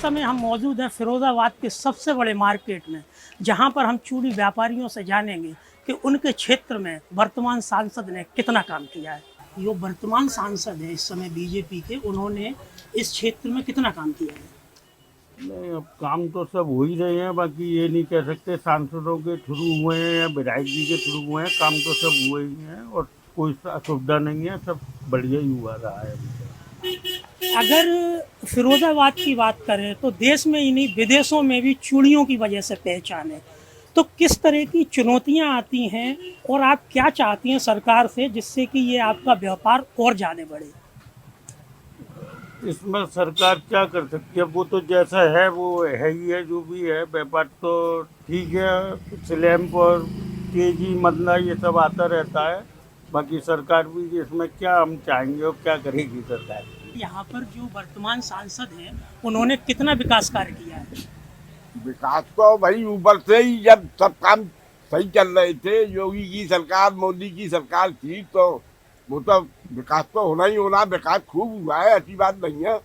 समय हम मौजूद हैं फिरोज़ाबाद के सबसे बड़े मार्केट में, जहां पर हम चूड़ी व्यापारियों से जानेंगे कि उनके क्षेत्र में वर्तमान सांसद ने कितना काम किया है। जो वर्तमान सांसद है इस समय बीजेपी के, उन्होंने इस क्षेत्र में कितना काम किया है? नहीं, अब काम तो सब हो ही रहे हैं। बाकी ये नहीं कह सकते सांसदों के थ्रू हुए हैं या विधायक जी के थ्रू हुए हैं। काम तो सब हुए ही हैं और कोई असुविधा नहीं है, सब बढ़िया ही हुआ रहा है अभी तक। अगर फिरोज़ाबाद की बात करें तो देश में ही नहीं विदेशों में भी चूड़ियों की वजह से पहचान है। तो किस तरह की चुनौतियां आती हैं और आप क्या चाहती हैं सरकार से जिससे कि ये आपका व्यापार और ज़्यादा बढ़े? इसमें सरकार क्या कर सकती है? वो तो जैसा है वो है ही है, जो भी है। व्यापार तो ठीक है, स्लैम्प और तेजी मंदा ये सब आता रहता है। बाकी सरकार भी इसमें क्या हम चाहेंगे और क्या करेगी सरकार? यहाँ पर जो वर्तमान सांसद हैं उन्होंने कितना विकास कार्य किया है? विकास तो भाई ऊपर से ही, जब सब काम सही चल रहे थे, योगी की सरकार मोदी की सरकार थी, तो वो तो विकास तो होना ही होना। विकास खूब हुआ है, अच्छी बात नहीं है।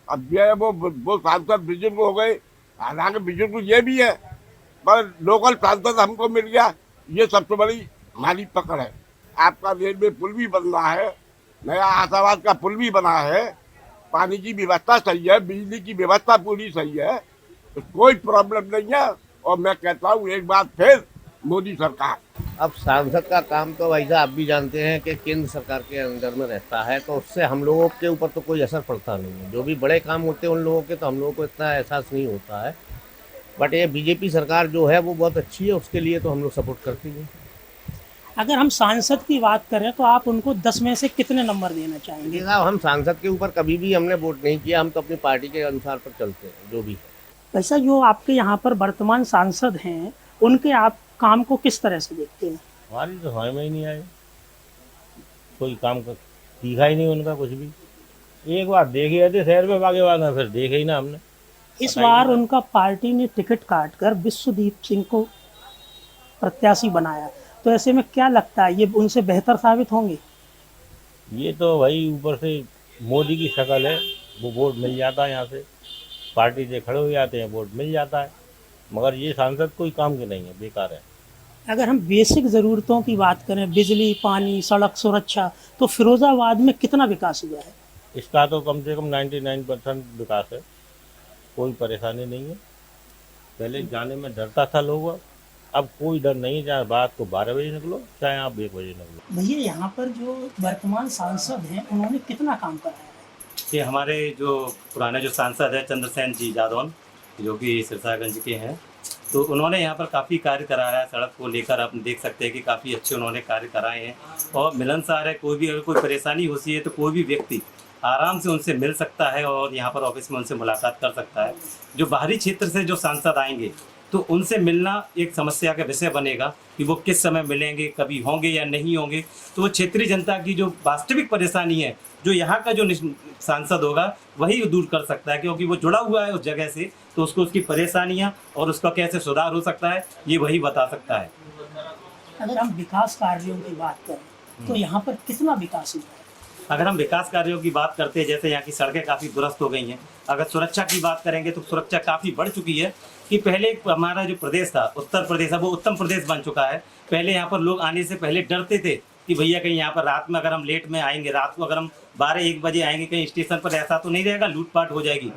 अब जो है वो सांसद बुजुर्ग हो गए, हालांकि बुजुर्ग ये भी है, पर लोकल सांसद हमको मिल गया, ये सबसे बड़ी हमारी पकड़ है। आपका रेलवे पुल भी बन रहा है, नया आशावाद का पुल भी बना है, पानी की व्यवस्था सही है, बिजली की व्यवस्था पूरी सही है, तो कोई प्रॉब्लम नहीं है। और मैं कहता हूँ एक बार फिर मोदी सरकार। अब सांसद का काम तो भाई साहब आप भी जानते हैं कि केंद्र सरकार के अंदर में रहता है, तो उससे हम लोगों के ऊपर तो कोई असर पड़ता नहीं है। जो भी बड़े काम होते हैं उन लोगों के, तो हम लोगों को इतना एहसास नहीं होता है। बट ये बीजेपी सरकार जो है वो बहुत अच्छी है, उसके लिए तो हम लोग सपोर्ट करते हैं। अगर हम सांसद की बात करें तो आप उनको 10 में से कितने नंबर देना चाहेंगे? साहब हम सांसद के ऊपर कभी भी हमने वोट नहीं किया, हम तो अपनी पार्टी के अनुसार पर चलते हैं जो भी है। वैसा जो आपके यहाँ पर वर्तमान सांसद हैं उनके आप काम को किस तरह से देखते हैं? हमारी तो समझ में ही नहीं आई, कोई काम का दिखा ही नहीं उनका कुछ भी। एक बार देखे थे शहर में, बागे बाद में फिर देखे ही ना हमने। इस बार उनका पार्टी ने टिकट काटकर विश्वदीप सिंह को प्रत्याशी बनाया, तो ऐसे में क्या लगता है ये उनसे बेहतर साबित होंगे? ये तो भाई ऊपर से मोदी की शक्ल है, वो वोट मिल जाता है, यहाँ से पार्टी से खड़े हो जाते हैं, वोट मिल जाता है। मगर ये सांसद कोई काम के नहीं है, बेकार है। अगर हम बेसिक ज़रूरतों की बात करें, बिजली, पानी, सड़क सुरक्षा, तो फिरोज़ाबाद में कितना विकास हुआ है? इसका तो कम से कम 99% विकास है, कोई परेशानी नहीं है। पहले जाने में डरता था लोग, अब कोई डर नहीं है। चाहे रात को 12 बजे निकलो, चाहे आप 1 बजे निकलो। भैया यहाँ पर जो वर्तमान सांसद हैं उन्होंने कितना काम कराया है? ये हमारे जो पुराने जो सांसद है चंद्रसेन जी जादौन, जो कि सिरसागंज के हैं, तो उन्होंने यहाँ पर काफ़ी कार्य कराया है। सड़क को लेकर आप देख सकते हैं कि काफ़ी अच्छे उन्होंने कार्य कराए हैं और मिलनसार है। कोई भी अगर कोई परेशानी होती है तो कोई भी व्यक्ति आराम से उनसे मिल सकता है और यहाँ पर ऑफिस में उनसे मुलाकात कर सकता है। जो बाहरी क्षेत्र से जो सांसद आएंगे तो उनसे मिलना एक समस्या का विषय बनेगा कि वो किस समय मिलेंगे, कभी होंगे या नहीं होंगे। तो वो क्षेत्रीय जनता की जो वास्तविक परेशानी है, जो यहाँ का जो सांसद होगा वही दूर कर सकता है, क्योंकि वो जुड़ा हुआ है उस जगह से, तो उसको उसकी परेशानियाँ और उसका कैसे सुधार हो सकता है ये वही बता सकता है। अगर हम विकास कार्यों की बात करें तो यहाँ पर कितना विकास हुआ है? अगर हम विकास कार्यों की बात करते हैं, जैसे यहाँ की सड़कें काफ़ी दुरुस्त हो गई हैं। अगर सुरक्षा की बात करेंगे तो सुरक्षा काफ़ी बढ़ चुकी है कि पहले हमारा जो प्रदेश था उत्तर प्रदेश, अब वो उत्तम प्रदेश बन चुका है। पहले यहाँ पर लोग आने से पहले डरते थे कि भैया कहीं यहाँ पर रात में अगर हम लेट में आएंगे, रात को अगर हम 12-1 बजे आएंगे कहीं स्टेशन पर, ऐसा तो नहीं रहेगा, लूटपाट हो जाएगी।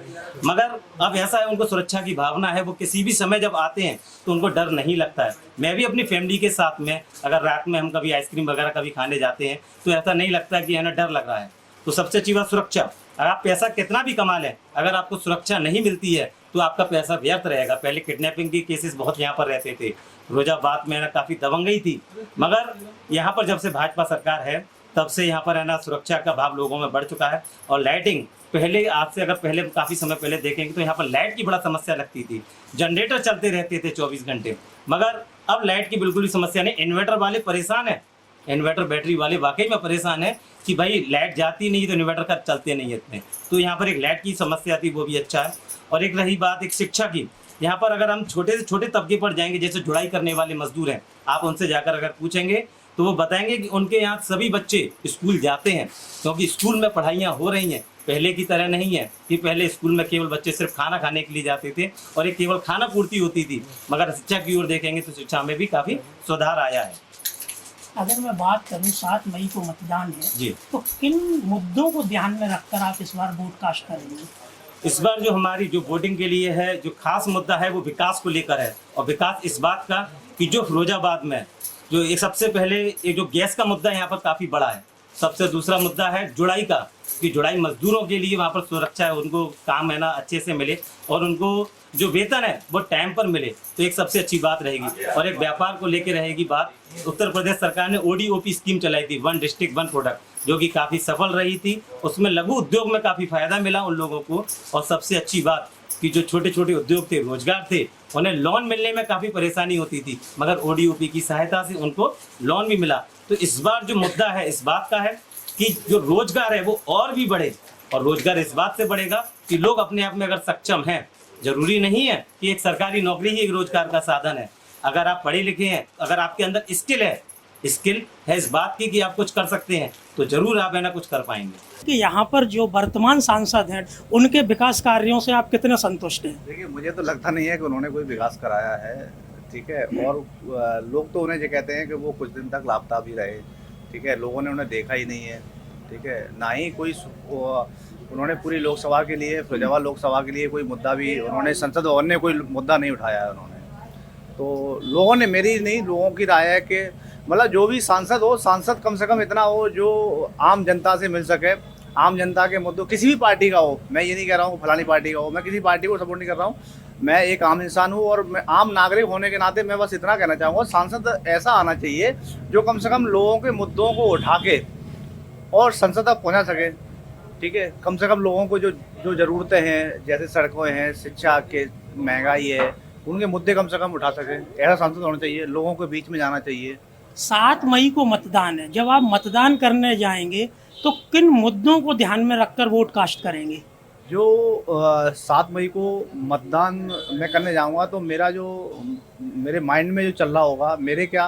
मगर अब ऐसा है, उनको सुरक्षा की भावना है, वो किसी भी समय जब आते हैं तो उनको डर नहीं लगता है। मैं भी अपनी फैमिली के साथ में अगर रात में हम कभी आइसक्रीम वगैरह कभी खाने जाते हैं तो ऐसा नहीं लगता कि है ना डर लग रहा है। तो सबसे अच्छी बात सुरक्षा। अगर आप पैसा कितना भी कमा लें, अगर आपको सुरक्षा नहीं मिलती है तो आपका पैसा व्यर्थ रहेगा। पहले किडनैपिंग के केसेस बहुत यहाँ पर रहते थे, फिरोजाबाद में ना काफ़ी दबंगई थी, मगर यहाँ पर जब से भाजपा सरकार है तब से यहाँ पर है ना सुरक्षा का भाव लोगों में बढ़ चुका है। और लाइटिंग पहले, आज से अगर पहले काफ़ी समय पहले देखेंगे तो यहाँ पर लाइट की बड़ा समस्या लगती थी, जनरेटर चलते रहते थे 24 घंटे, मगर अब लाइट की बिल्कुल भी समस्या नहीं। इन्वर्टर वाले परेशान हैं, इन्वर्टर बैटरी वाले वाकई में परेशान है कि भाई लाइट जाती नहीं तो इन्वर्टर का चलते नहीं है इतने। तो यहाँ पर एक लाइट की समस्या थी, वो भी अच्छा है। और एक रही बात एक शिक्षा की, यहाँ पर अगर हम छोटे से छोटे तबके पर जाएंगे, जैसे जुड़ाई करने वाले मजदूर हैं, आप उनसे जाकर अगर पूछेंगे तो वो बताएंगे कि उनके यहाँ सभी बच्चे स्कूल जाते हैं, क्योंकि स्कूल में पढ़ाइयाँ हो रही हैं। पहले की तरह नहीं है कि पहले स्कूल में केवल बच्चे सिर्फ खाना खाने के लिए जाते थे और एक केवल खाना पूर्ति होती थी, मगर शिक्षा की ओर देखेंगे तो शिक्षा में भी काफ़ी सुधार आया है। अगर मैं बात करूं 7 मई को मतदान है जी, तो किन मुद्दों को ध्यान में रखकर आप इस बार वोट कास्ट करेंगे? इस बार जो हमारी जो वोटिंग के लिए है, जो खास मुद्दा है वो विकास को लेकर है। और विकास इस बात का कि जो फिरोजाबाद में जो एक सबसे पहले एक जो गैस का मुद्दा यहाँ पर काफ़ी बड़ा है, सबसे दूसरा मुद्दा है जुड़ाई का, कि जुड़ाई मजदूरों के लिए वहाँ पर सुरक्षा है, उनको काम है ना अच्छे से मिले और उनको जो वेतन है वो टाइम पर मिले, तो एक सबसे अच्छी बात रहेगी। और एक व्यापार को लेकर रहेगी बात, उत्तर प्रदेश सरकार ने ODOP स्कीम चलाई थी, 1 डिस्ट्रिक्ट 1 प्रोडक्ट, जो कि काफ़ी सफल रही थी। उसमें लघु उद्योग में काफ़ी फायदा मिला उन लोगों को। और सबसे अच्छी बात कि जो छोटे छोटे उद्योग थे, रोजगार थे, उन्हें लोन मिलने में काफ़ी परेशानी होती थी, मगर ODOP की सहायता से उनको लोन भी मिला। तो इस बार जो मुद्दा है इस बात का है कि जो रोजगार है वो और भी बढ़े, और रोजगार इस बात से बढ़ेगा कि लोग अपने आप में अगर सक्षम हैं, जरूरी नहीं है कि एक सरकारी नौकरी ही एक रोजगार का साधन है। अगर आप पढ़े लिखे हैं, अगर आपके अंदर स्किल है इस बात की कि आप कुछ कर सकते हैं, तो जरूर आप है ना कुछ कर पाएंगे। कि यहाँ पर जो वर्तमान सांसद हैं उनके विकास कार्यों से आप कितने संतुष्ट हैं? देखिए, मुझे तो लगता नहीं है कि उन्होंने कोई विकास कराया है, ठीक है। और लोग तो उन्हें ये कहते हैं कि वो कुछ दिन तक लापता भी रहे, ठीक है। लोगों ने उन्हें देखा ही नहीं है, ठीक है। ना ही कोई उन्होंने पूरी लोकसभा के लिए, फिरोजाबाद लोकसभा के लिए कोई मुद्दा भी उन्होंने संसद भवन में कोई मुद्दा नहीं उठाया है उन्होंने। तो लोगों ने, मेरी नहीं, लोगों की राय है कि मतलब जो भी सांसद हो, सांसद कम से कम इतना हो जो आम जनता से मिल सके, आम जनता के मुद्दों, किसी भी पार्टी का हो। मैं ये नहीं कह रहा हूँ फलानी पार्टी का हो, मैं किसी पार्टी को सपोर्ट नहीं कर रहा हूँ, मैं एक आम इंसान हूँ और मैं आम नागरिक होने के नाते मैं बस इतना कहना चाहूँगा, सांसद ऐसा आना चाहिए जो कम से कम लोगों के मुद्दों को उठा के और संसद तक पहुँचा सके, ठीक है। कम से कम लोगों को जो ज़रूरतें हैं, जैसे सड़कें हैं, शिक्षा के, महंगाई है, उनके मुद्दे कम से कम उठा सके, ऐसा सांसद होना चाहिए, लोगों के बीच में जाना चाहिए। 7 मई को मतदान है, जब आप मतदान करने जाएंगे तो किन मुद्दों को ध्यान में रखकर वोट कास्ट करेंगे? जो 7 मई को मतदान मैं करने जाऊंगा तो मेरे माइंड में जो चल रहा होगा, मेरे क्या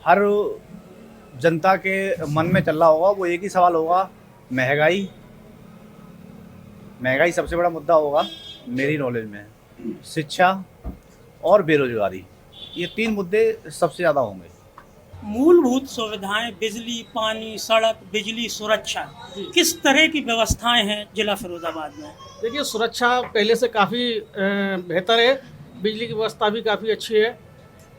हर जनता के मन में चल रहा होगा, वो एक ही सवाल होगा, महंगाई सबसे बड़ा मुद्दा होगा मेरी नॉलेज में, शिक्षा और बेरोजगारी, ये 3 मुद्दे सबसे ज़्यादा होंगे। मूलभूत सुविधाएं, बिजली, पानी, सड़क, बिजली, सुरक्षा, किस तरह की व्यवस्थाएं हैं जिला फिरोजाबाद में? देखिए, सुरक्षा पहले से काफ़ी बेहतर है, बिजली की व्यवस्था भी काफ़ी अच्छी है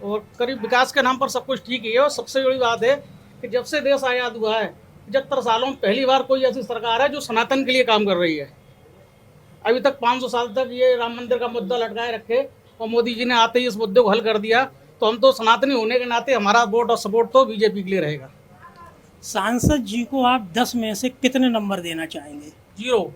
और करीब विकास के नाम पर सब कुछ ठीक ही है। और सबसे बड़ी बात है कि जब से देश आज़ाद हुआ है, 75 सालों में पहली बार कोई ऐसी सरकार है जो सनातन के लिए काम कर रही है। अभी तक 500 साल तक ये राम मंदिर का मुद्दा लटकाए रखे और मोदी जी ने आते ही इस मुद्दे को हल कर दिया। तो हम तो सनातनी होने के नाते हमारा वोट और सपोर्ट तो बीजेपी के लिए रहेगा। सांसद जी को आप 10 में से कितने नंबर देना चाहेंगे? 0।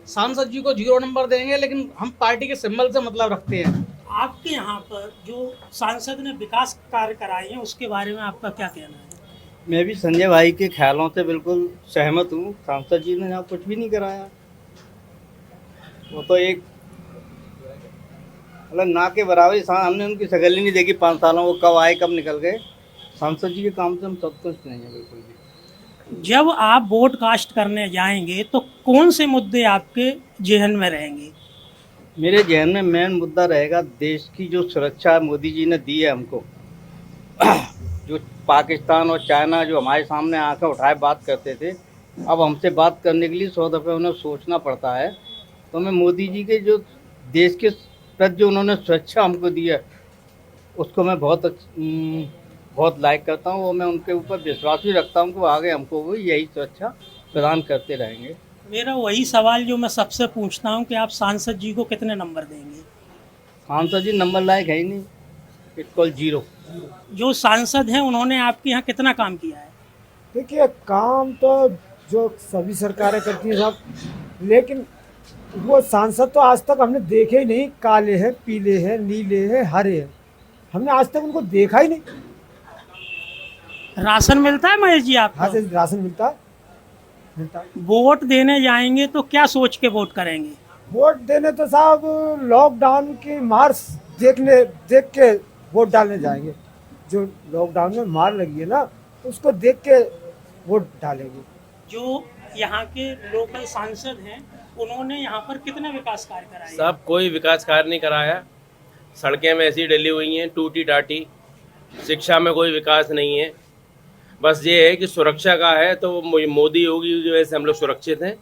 सांसद जी को 0 नंबर देंगे, लेकिन हम पार्टी के सिंबल से मतलब रखते हैं। आपके यहाँ पर जो सांसद ने विकास कार्य कराए हैं उसके बारे में आपका क्या कहना है? मैं भी संजय भाई के ख्यालों से बिल्कुल सहमत हूँ। सांसद जी ने यहाँ कुछ भी नहीं कराया, वो तो एक मतलब ना के बराबर ही, हमने उनकी शक्ल ही नहीं देखी 5 सालों, वो कब आए कब निकल गए। सांसद जी के काम से हम संतुष्ट नहीं है बिल्कुल भी। जब आप वोट कास्ट करने जाएंगे तो कौन से मुद्दे आपके जेहन में रहेंगे? मेरे जहन में मेन मुद्दा रहेगा देश की जो सुरक्षा मोदी जी ने दी है हमको। जो पाकिस्तान और चाइना जो हमारे सामने आंखें उठाए बात करते थे, अब हमसे बात करने के लिए 100 दफ़े उन्हें सोचना पड़ता है। तो मैं मोदी जी के जो देश के प्रति जो उन्होंने सुरक्षा हमको दी है उसको मैं बहुत लाइक करता हूँ। वो मैं उनके ऊपर विश्वास भी रखता हूँ कि वो आगे हमको भी यही सुरक्षा प्रदान करते रहेंगे। मेरा वही सवाल जो मैं सबसे पूछता हूँ कि आप सांसद जी को कितने नंबर देंगे? सांसद जी नंबर लायक है ही नहीं, बिल्कुल 0। जो सांसद हैं उन्होंने आपके यहाँ कितना काम किया है? देखिए, काम तो जो सभी सरकारें करती हैं सब, लेकिन वो सांसद तो आज तक हमने देखे ही नहीं। काले हैं, पीले हैं, नीले हैं, हरे हैं, हमने आज तक उनको देखा ही नहीं। राशन मिलता है महेश जी आपको? हाँ से राशन मिलता है। वोट देने जाएंगे तो क्या सोच के वोट करेंगे? वोट देने तो साहब लॉकडाउन की मार देख के वोट डालने जाएंगे। जो लॉकडाउन में मार लगी है ना, उसको देख के वोट डालेंगे। जो यहाँ के लोकल सांसद हैं, उन्होंने यहाँ पर कितने विकास कार्य कराए? सब कोई विकास कार्य नहीं कराया। सड़कें में ऐसी डली हुई हैं टूटी टाटी, शिक्षा में कोई विकास नहीं है। बस ये है कि सुरक्षा का है तो मोदी योगी की वजह से हम लोग सुरक्षित हैं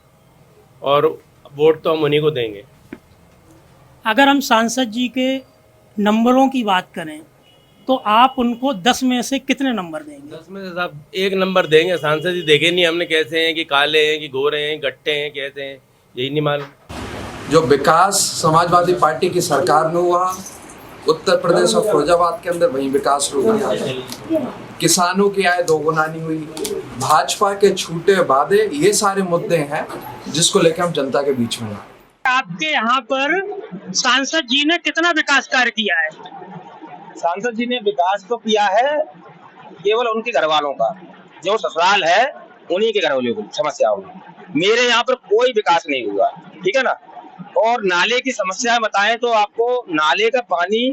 और वोट तो हम उन्हीं को देंगे। अगर हम सांसद जी के नंबरों की बात करें तो आप उनको 10 में से कितने नंबर देंगे? 10 में से साहब 1 नंबर देंगे। सांसद जी देखे नहीं हमने कैसे हैं, कि काले हैं कि गोरे हैं, गट्टे हैं, कैसे हैं, यही नहीं मालूम। जो विकास समाजवादी पार्टी की सरकार में हुआ उत्तर प्रदेश और फिरोजाबाद के अंदर, वही विकास रुक गया। किसानों की आय दोगुनानी हुई, भाजपा के छूटे वादे, ये सारे मुद्दे हैं जिसको लेकर हम जनता के बीच में हैं। आपके यहाँ पर सांसद जी ने कितना विकास कार्य किया है? सांसद जी ने विकास तो किया है केवल उनके घर वालों का, जो ससुराल है उन्हीं के घर वालों की समस्या होगी। मेरे यहाँ पर कोई विकास नहीं हुआ, ठीक है ना। और नाले की समस्या बताएं तो आपको नाले का पानी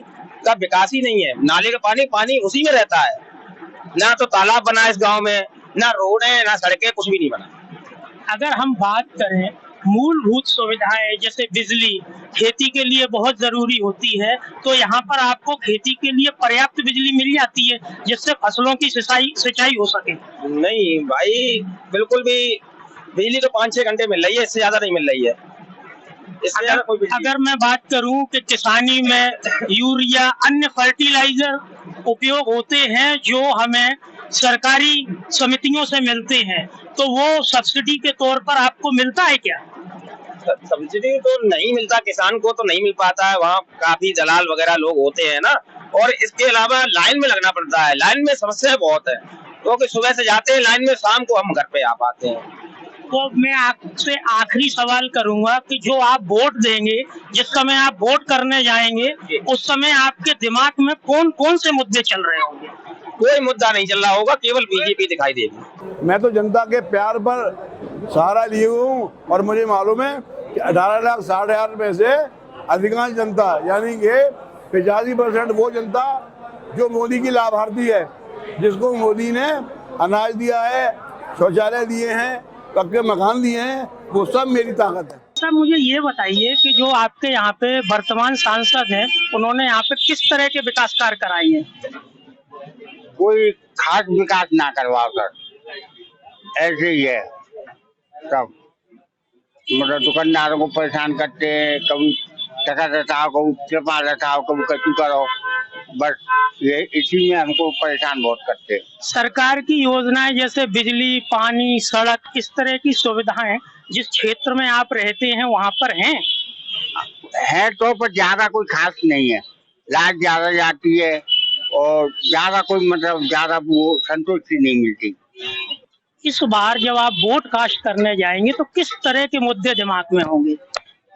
का विकास ही नहीं है। नाले का पानी उसी में रहता है, ना तो तालाब बना इस गांव में, ना रोड है, ना सड़कें, कुछ भी नहीं बना। अगर हम बात करें मूलभूत सुविधाएं जैसे बिजली, खेती के लिए बहुत जरूरी होती है, तो यहाँ पर आपको खेती के लिए पर्याप्त बिजली मिल जाती है जिससे फसलों की सिंचाई हो सके? नहीं भाई, बिल्कुल भी। बिजली तो 5-6 घंटे मिल रही है, इससे ज्यादा नहीं मिल रही है। अगर मैं बात करूं कि किसानी में यूरिया अन्य फर्टिलाइजर उपयोग होते हैं जो हमें सरकारी समितियों से मिलते हैं, तो वो सब्सिडी के तौर पर आपको मिलता है क्या? सब्सिडी तो नहीं मिलता, किसान को तो नहीं मिल पाता है। वहाँ काफी दलाल वगैरह लोग होते हैं ना, और इसके अलावा लाइन में लगना पड़ता है। लाइन में समस्या बहुत है, क्योंकि सुबह से जाते हैं लाइन में, शाम को हम घर पे आ पाते हैं। तो मैं आपसे आखिरी सवाल करूंगा कि जो आप वोट देंगे, जिस समय आप वोट करने जाएंगे, उस समय आपके दिमाग में कौन कौन से मुद्दे चल रहे होंगे? कोई मुद्दा नहीं चल रहा होगा, केवल बीजेपी दिखाई देगी। मैं तो जनता के प्यार पर सहारा लिए हूँ और मुझे मालूम है कि 18,60,000 में से अधिकांश जनता यानी कि 85% वो जनता जो मोदी की लाभार्थी है, जिसको मोदी ने अनाज दिया है, शौचालय दिए हैं, पक्के मकान दिए हैं, वो सब मेरी ताकत है। सर मुझे ये बताइए कि जो आपके यहाँ पे वर्तमान सांसद हैं, उन्होंने यहाँ पे किस तरह के विकास कार्य कराए हैं? कोई खास विकास ना करवा कर, ऐसे ही है सब। मतलब दुकानदारों को परेशान करते हैं, कभी टका रटाओ, कभी चपा रटाओ, कभी कचू करो, बस ये इसी में हमको परेशान बहुत करते हैं। सरकार की योजनाएं जैसे बिजली, पानी, सड़क, इस तरह की सुविधाएं जिस क्षेत्र में आप रहते हैं वहाँ पर हैं तो पर ज्यादा कोई खास नहीं है। लाइट ज्यादा जाती है और ज्यादा कोई मतलब ज्यादा वो संतुष्टि नहीं मिलती। इस बार जब आप वोट कास्ट करने जाएंगे तो किस तरह के मुद्दे दिमाग में होंगे?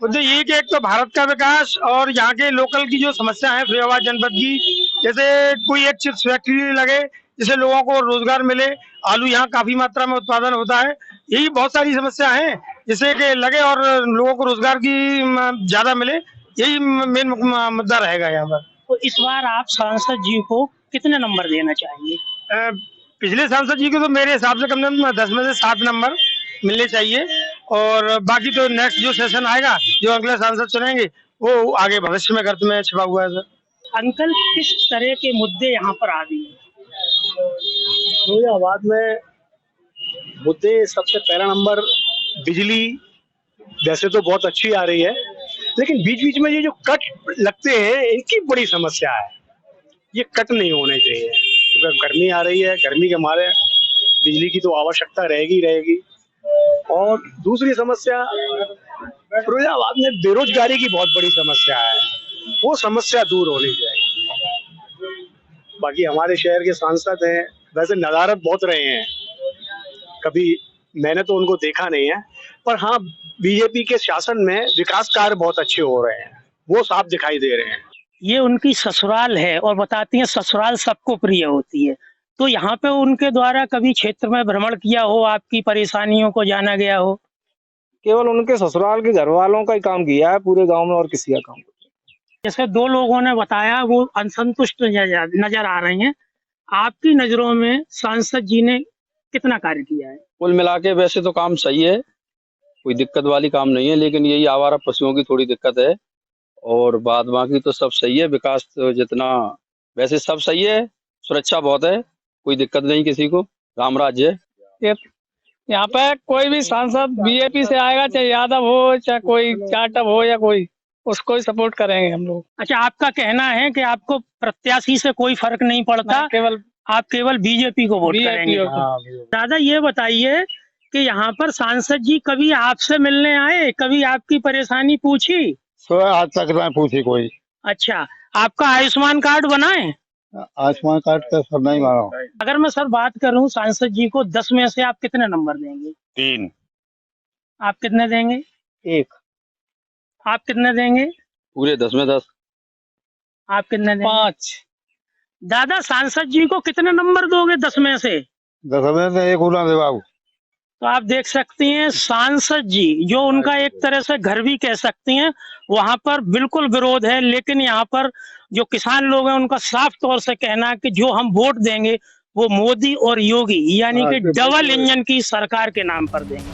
मुद्दे ये कि एक तो भारत का विकास और यहाँ के लोकल की जो समस्या है फिरोजाबाद जनपद की, जैसे कोई एक चिप्स फैक्ट्री लगे जिससे लोगों को रोजगार मिले। आलू यहाँ काफी मात्रा में उत्पादन होता है। यही बहुत सारी समस्या है जिससे कि लगे और लोगों को रोजगार की ज्यादा मिले, यही मेन मुद्दा रहेगा यहाँ पर। तो इस बार आप सांसद जी को कितने नंबर देना चाहेंगे? पिछले सांसद जी को तो मेरे हिसाब से कम से कम 10 में से 7 नंबर मिलने चाहिए, और बाकी तो नेक्स्ट जो सेशन आएगा, जो अगले सांसद चुनेंगे, वो आगे भविष्य में गर्त में छिपा हुआ है। सर अंकल, किस तरह के मुद्दे यहाँ पर आ गए? फिरोजाबाद में मुद्दे सबसे पहला नंबर बिजली वैसे तो बहुत अच्छी आ रही है, लेकिन बीच बीच में ये जो कट लगते हैं इनकी बड़ी समस्या है। ये कट नहीं होने चाहिए, क्योंकि गर्मी आ रही है, गर्मी के मारे बिजली की तो आवश्यकता रहेगी। और दूसरी समस्या फिरोजाबाद में बेरोजगारी की बहुत बड़ी समस्या है, वो समस्या दूर होनी चाहिए। बाकी हमारे शहर के सांसद हैं, वैसे नदारत बहुत रहे हैं, कभी मैंने तो उनको देखा नहीं है, पर हाँ बीजेपी के शासन में विकास कार्य बहुत अच्छे हो रहे हैं, वो साफ दिखाई दे रहे हैं। ये उनकी ससुराल है और बताती हैं ससुराल सबको प्रिय होती है, तो यहाँ पे उनके द्वारा कभी क्षेत्र में भ्रमण किया हो, आपकी परेशानियों को जाना गया हो? केवल उनके ससुराल के घर वालों का ही काम किया है पूरे गांव में, और किसी का काम। जैसे 2 लोगों ने बताया वो असंतुष्ट नजर आ रहे हैं, आपकी नजरों में सांसद जी ने कितना कार्य किया है? कुल मिला के वैसे तो काम सही है, कोई दिक्कत वाली काम नहीं है, लेकिन यही आवारा पशुओं की थोड़ी दिक्कत है और बाद बाकी तो सब सही है। विकास तो जितना वैसे सब सही है, सुरक्षा बहुत है, कोई दिक्कत नहीं किसी को, राम राज्य है। यहाँ पे कोई भी सांसद बीजेपी से आएगा, चाहे यादव हो चाहे कोई जाटव हो या कोई, उसको ही सपोर्ट करेंगे हम लोग। अच्छा, आपका कहना है कि आपको प्रत्याशी से कोई फर्क नहीं पड़ता, आप केवल बीजेपी को वोट करेंगे। दादा ये बताइए कि यहाँ पर सांसद जी कभी आपसे मिलने आए, कभी आपकी परेशानी पूछी? आज तक ना पूछी कोई। अच्छा, आपका आयुष्मान कार्ड बनाए? आयुष्मान कार्ड का सब नहीं मारा। अगर मैं सर बात करूं सांसद जी को 10 में से आप कितने नंबर देंगे? 3। आप कितने देंगे? 1। आप कितने देंगे? पूरे 10 में 10। आप कितने देंगे? 5। दादा सांसद जी को कितने नंबर दोगे 10 में से? 10 में से 1 गुना दे बाबू। तो आप देख सकती हैं सांसद जी, जो उनका एक तरह से घर भी कह सकती हैं, वहां पर बिल्कुल विरोध है। लेकिन यहाँ पर जो किसान लोग हैं उनका साफ तौर से कहना है कि जो हम वोट देंगे वो मोदी और योगी यानी कि डबल इंजन की सरकार के नाम पर देंगे।